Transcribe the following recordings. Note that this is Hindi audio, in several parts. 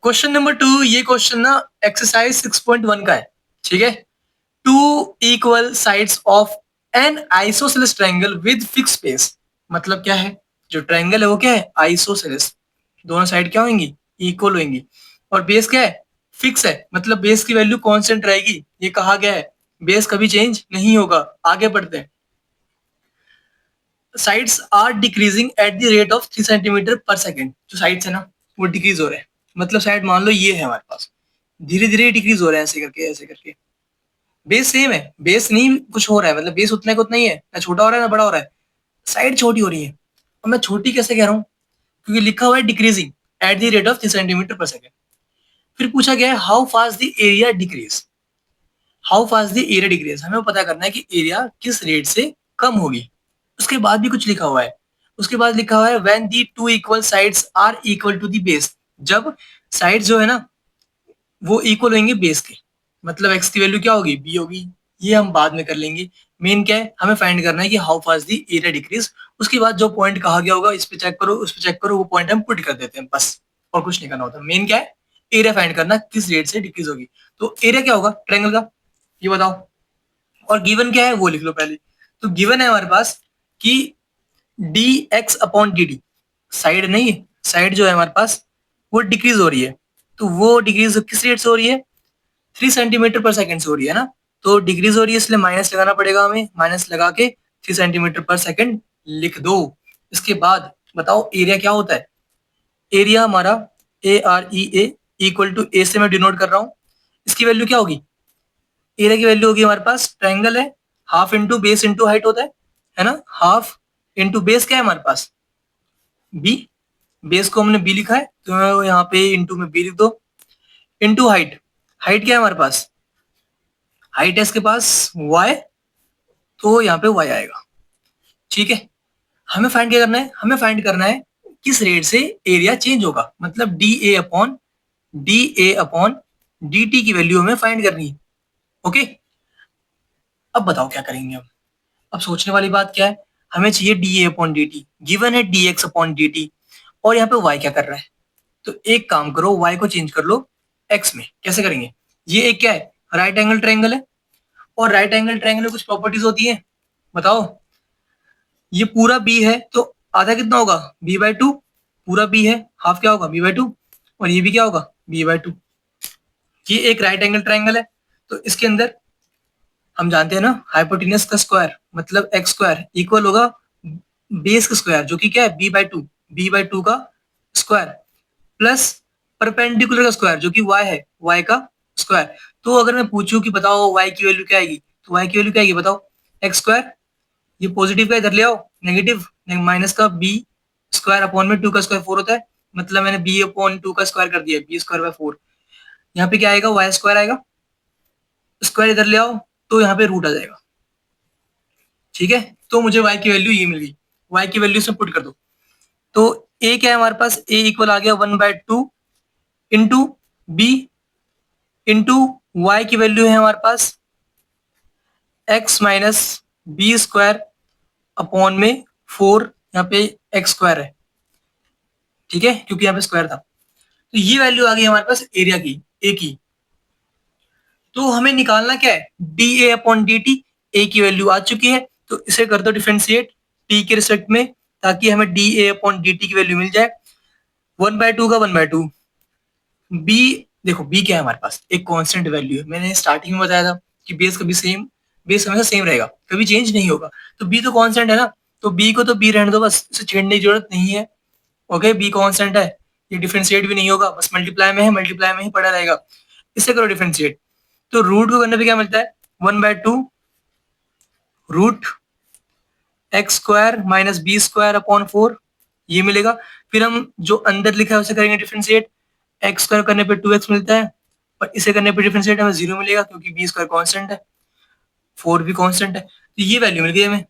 क्वेश्चन नंबर 2, ये क्वेश्चन ना एक्सरसाइज 6.1 का है। ठीक है। Two equal sides of an isosceles triangle with fix base. मतलब क्या है, जो ट्रायंगल है वो क्या है, आइसोसेलेस। दोनों साइड क्या होंगी, इक्वल होंगी। और बेस क्या है, फिक्स है। मतलब बेस की वैल्यू कांस्टेंट रहेगी, ये कहा गया है। बेस कभी चेंज नहीं होगा। आगे बढ़ते हैं। Sides are decreasing at the rate of 3 centimetre per second. जो साइड्स है ना, वो डिक्रीज हो रहे हैं। मतलब साइड मान लो ये है हमारे पास, धीरे धीरे डिक्रीज हो रहे हैं, ऐसे करके ऐसे करके। बेस सेम है, बेस नहीं कुछ हो रहा है, मतलब बेस उतना का उतना ही है, ना छोटा हो रहा है ना बड़ा हो रहा है। साइड छोटी हो रही है। और मैं छोटी कैसे कह रहा हूँ, क्योंकि लिखा हुआ है decreasing at the rate of 3 centimetre per second. फिर पूछा गया है how fast the area decrease. How fast the area decrease, हमें पता करना है कि एरिया किस रेट से कम होगी। उसके बाद भी कुछ लिखा हुआ है। उसके बाद लिखा हुआ है when the two equal sides are equal to the base. जब साइड जो है ना वो इक्वल होंगे बेस के। मतलब एक्स की वैल्यू क्या होगी, बी होगी। ये हम बाद में कर लेंगे। मेन क्या है, हमें फाइंड करना है कि how fast the area decrease. उसके बाद जो पॉइंट कहा गया होगा, इस पे चेक करो उस पे चेक करो, वो पॉइंट हम पुट कर देते हैं बस। और कुछ नहीं करना होता। मेन क्या है, एरिया फाइंड करना किस रेट से डिक्रीज होगी। तो एरिया क्या होगा ट्रायंगल का, ये बताओ। और गिवन क्या है वो लिख लो पहले। तो गिवन है हमारे पास कि D X upon D D. Side नहीं है, साइड जो है हमारे पास वो डिक्रीज हो रही है। तो वो डिक्रीज किस रेट से हो रही है, 3 सेंटीमीटर पर सेकंड से हो रही है ना। तो डिक्रीज हो रही है, इसलिए माइनस लगाना पड़ेगा हमें। माइनस लगा के 3 सेंटीमीटर पर सेकंड लिख दो। इसके बाद बताओ एरिया क्या होता है। एरिया हमारा AREA इक्वल टू ए से मैं डिनोट कर रहा हूँ। इसकी वैल्यू क्या होगी, एरिया की वैल्यू होगी हमारे पास, ट्रायंगल है, half into base into height होता है ना। हाफ इंटू बेस क्या है हमारे पास, बी। बेस को हमने बी लिखा है, तो यहाँ पे इंटू में बी लिख दो। इंटू हाइट, हाइट क्या है हमारे पास, हाइट है इसके पास वाई, तो यहाँ पे वाई आएगा। ठीक है। हमें फाइंड क्या करना है, हमें फाइंड करना है किस रेट से एरिया चेंज होगा। मतलब D A upon D t की वैल्यू हमें फाइंड करनी है। ओके। अब बताओ क्या करेंगे हम। अब सोचने वाली बात क्या है, हमें चाहिए डी ए अपॉन डी टी। गिवन है D X upon D T. और यहाँ पे वाई क्या कर रहा है। तो एक काम करो, वाई को चेंज कर लो एक्स में। कैसे करेंगे, ये एक क्या है, राइट एंगल ट्रायंगल है। और राइट एंगल ट्रायंगल में कुछ प्रॉपर्टीज होती है, बताओ। ये पूरा बी है तो आधा कितना होगा, b/2। पूरा बी है, हाफ क्या होगा, b/2। और ये भी क्या होगा, b/2। ये एक राइट एंगल ट्रायंगल है। तो इसके अंदर हम जानते हैं ना, हाइपोटेनस का स्क्वायर मतलब एक्स स्क्वायर इक्वल होगा बेस का स्क्वायर, जो कि क्या है b/2 का स्क्वायर, प्लस परपेंडिकुलर का स्क्वायर जो कि y है, y का स्क्वायर। तो अगर मैं पूछूं कि बताओ y की वैल्यू क्या आएगी, तो y की वैल्यू क्या आएगी बताओ, एक्स स्क्वायर। ये पॉजिटिव का इधर ले आओ, नेगेटिव माइनस का बी स्क्वायर अपॉन में 2 का स्क्वायर 4 होता है। मतलब मैंने बी अपॉन 2 का स्क्वायर कर दिया, b² बाय 4। यहाँ पे क्या आएगा, वाई स्क्वायर आएगा। स्क्वायर इधर ले आओ, तो यहाँ पे रूट आ जाएगा। ठीक है। तो मुझे y की वैल्यू ये मिल गई। y की वैल्यू इसमें पुट कर दो। तो a क्या है हमारे पास, a इक्वल आ गया 1/2 इंटू बी इंटू वाई की वैल्यू है हमारे पास x minus B square upon में 4। यहाँ पे एक्स स्क्वायर है, ठीक है, क्योंकि यहाँ पे स्क्वायर था। तो ये वैल्यू आ गई हमारे पास एरिया की, ए की। तो हमें निकालना क्या है, D A upon D T. A की वैल्यू आ चुकी है, तो इसे कर दो डिफरेंशिएट टी के रिस्पेक्ट में, ताकि हमें D A upon D t की वैल्यू मिल जाए। 1/2 का 1/2। बी, देखो बी क्या है हमारे पास, एक कांस्टेंट वैल्यू है। मैंने स्टार्टिंग में बताया था कि बेस कभी सेम, बेस हमेशा सेम रहेगा, कभी चेंज नहीं होगा। तो बी तो कांस्टेंट है ना, तो बी को तो बी रहने दो, बस इसे छेड़ने की जरूरत नहीं है। ओके, बी कांस्टेंट है, ये डिफरेंशिएट भी नहीं होगा, बस मल्टीप्लाई में है, मल्टीप्लाई में ही पड़ा रहेगा। इससे करो डिफरेंशिएट। तो रूट को करने पे क्या मिलता है, 1/2 root x square minus B square upon 4, ये मिलेगा। फिर हम जो अंदर लिखा है उसे करेंगे डिफरेंशिएट। एक्स स्क्वायर करने पे 2x मिलता है, और इसे करने पे डिफरेंशिएट हमें 0 मिलेगा, क्योंकि बी स्क्वायर कॉन्स्टेंट है, 4 भी कॉन्स्टेंट है। तो ये वैल्यू मिल गई हमें।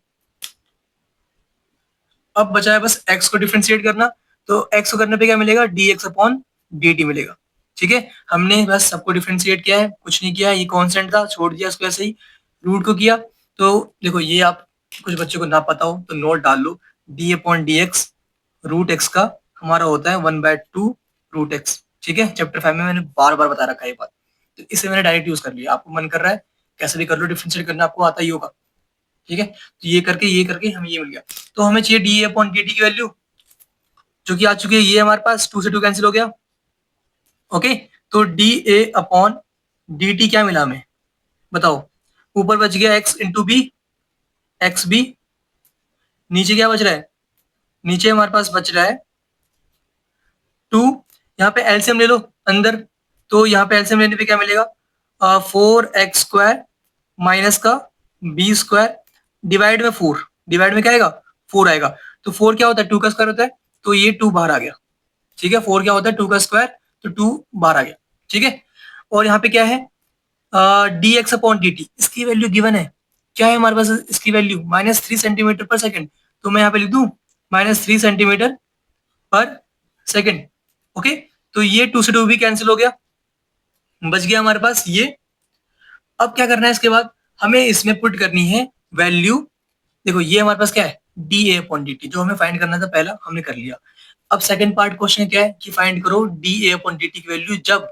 अब बचा है बस x को डिफरेंशिएट करना। तो x को करने पे क्या मिलेगा, dx अपॉन dt मिलेगा। ठीक है, हमने बस सबको डिफरेंशिएट किया है, कुछ नहीं किया, ये कांस्टेंट था छोड़ दिया उसको ऐसे ही। रूट को किया। तो देखो ये आप, कुछ बच्चों को ना पता हो तो नोट डाल लो, d upon d x root x का हमारा होता है 1/2 रूट एक्स। ठीक है, चैप्टर 5 में मैंने बार बार बता रखा है ये बात, तो इसे मैंने डायरेक्ट यूज कर लिया। आपको मन कर रहा है कैसे भी कर लो, डिफरेंशिएट करना आपको आता ही होगा। ठीक है, तो ये करके हमें ये मिल गया। तो हमें चाहिए डी ए अपॉन डी टी की वैल्यू, जो कि आ चुकी है, ये हमारे पास 2 से 2 कैंसिल हो गया। ओके, तो डी ए अपॉन डी टी क्या मिला हमें, बताओ। ऊपर बच गया x into b, x b. नीचे क्या बच रहा है, नीचे हमारे पास बच रहा है 2। यहाँ पे एलसीएम ले लो अंदर, तो यहाँ पे एलसीएम लेने पे क्या मिलेगा, 4x² माइनस का b² डिवाइड में 4, डिवाइड में क्या आएगा, 4 आएगा। तो 4 क्या होता है, 2 का स्क्वायर होता है, तो ये 2 बाहर आ गया। ठीक है, 4 क्या होता है, 2 का स्क्वायर, तो 2 बाहर आ गया। ठीक है, और यहाँ पे क्या है, D X upon D T, इसकी वैल्यू गिवन है। क्या है हमारे पास इसकी वैल्यू, -3 सेंटीमीटर पर सेकंड। तो मैं यहाँ पे लिख दूं -3 सेंटीमीटर पर सेकंड। ओके, तो ये 2 से 2 भी कैंसिल हो गया, बच गया हमारे पास ये। अब क्या करना है, इसके बाद हमें इसमें पुट करनी है वैल्यू। देखो ये हमारे पास क्या है, D A upon D T, जो हमें फाइंड करना था पहला हमने कर लिया। अब सेकंड पार्ट क्वेश्चन क्या है कि फाइंड करो डी ए अपॉन डी टी की वैल्यू जब,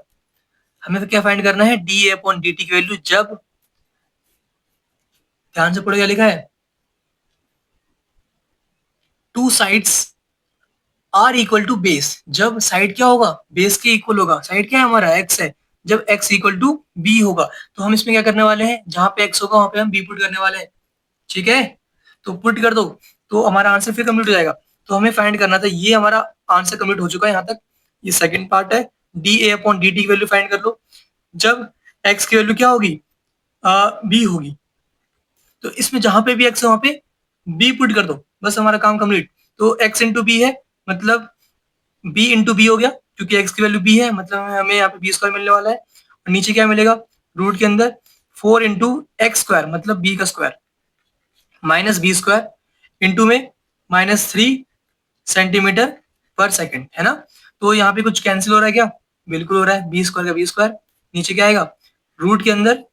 हमें क्या फाइंड करना है, D A upon D t की वैल्यू जब, ध्यान से पढ़ो क्या लिखा है, 2 sides are equal to base. जब साइड क्या होगा, बेस के इक्वल होगा। साइड क्या है हमारा, एक्स है। जब एक्स इक्वल टू बी होगा, तो हम इसमें क्या करने वाले हैं, जहां पे एक्स होगा वहां पे हम बी पुट करने वाले हैं। ठीक है, तो पुट कर दो, तो हमारा आंसर फिर कंप्लीट हो जाएगा। तो हमें फाइंड करना था, ये हमारा आंसर कंप्लीट हो चुका है यहाँ तक। ये सेकंड पार्ट है, D A upon D t की वैल्यू फाइंड कर लो जब एक्स की वैल्यू क्या होगी, बी होगी। तो इसमें जहां पे भी एक्स है वहां पे बी पुट कर दो, बस हमारा काम कंप्लीट। तो एक्स इंटू बी है, मतलब बी इंटू बी हो गया, क्योंकि एक्स की वैल्यू बी है, मतलब हमें यहाँ पे b² मिलने वाला है। और नीचे क्या मिलेगा, रूट के अंदर 4 इंटू x², मतलब b का स्क्वायर, माइनस b² इंटू में -3 सेंटीमीटर पर सेकंड, है ना। तो यहाँ पे कुछ कैंसिल हो रहा है क्या, बिल्कुल हो रहा है, b² का b²। नीचे क्या आएगा, रूट के अंदर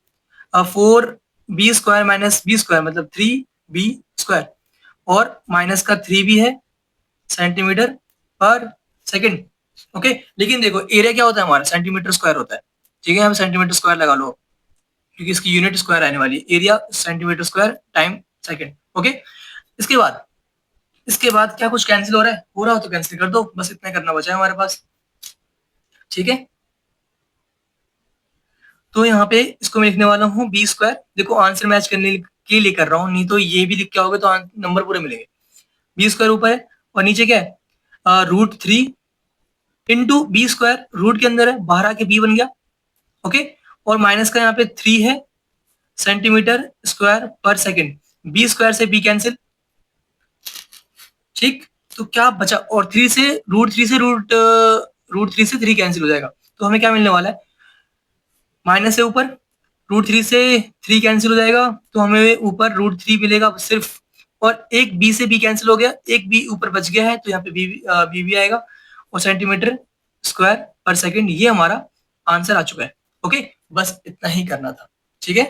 4b² माइनस b², मतलब 3b², और माइनस का 3 भी है सेंटीमीटर पर सेकंड। ओके, लेकिन देखो एरिया क्या होता है हमारा, सेंटीमीटर स्क्वायर होता है। ठीक है, हम सेंटीमीटर स्क्वायर लगा लो, क्योंकि इसकी यूनिट स्क्वायर आने वाली है। Area centimetre square time second. Okay, इसके बाद क्या कुछ कैंसिल हो रहा हो तो कैंसिल कर दो, बस इतना करना बचा है हमारे पास। ठीक है, तो यहाँ पे इसको मैं लिखने वाला हूँ b²। देखो आंसर मैच करने के लिए कर रहा हूँ, नहीं तो ये भी लिख के आओगे तो नंबर पूरे मिलेंगे। b² ऊपर है और नीचे क्या है, √3 इंटू b², रूट के अंदर है, बाहर आके b बन गया। ओके, और माइनस का यहाँ पे 3 है सेंटीमीटर स्क्वायर पर सेकंड, b² से b कैंसिल। ठीक, तो क्या बचा, और 3 से √3 से 3 कैंसिल हो जाएगा। तो हमें क्या मिलने वाला है, माइनस है ऊपर, √3 से 3 कैंसिल हो जाएगा, तो हमें ऊपर √3 मिलेगा सिर्फ। और एक b से b कैंसिल हो गया, एक b ऊपर बच गया है, तो यहाँ पे b भी आएगा, और सेंटीमीटर स्क्वायर पर सेकंड, ये हमारा आंसर आ चुका है। ओके, बस इतना ही करना था। ठीक है।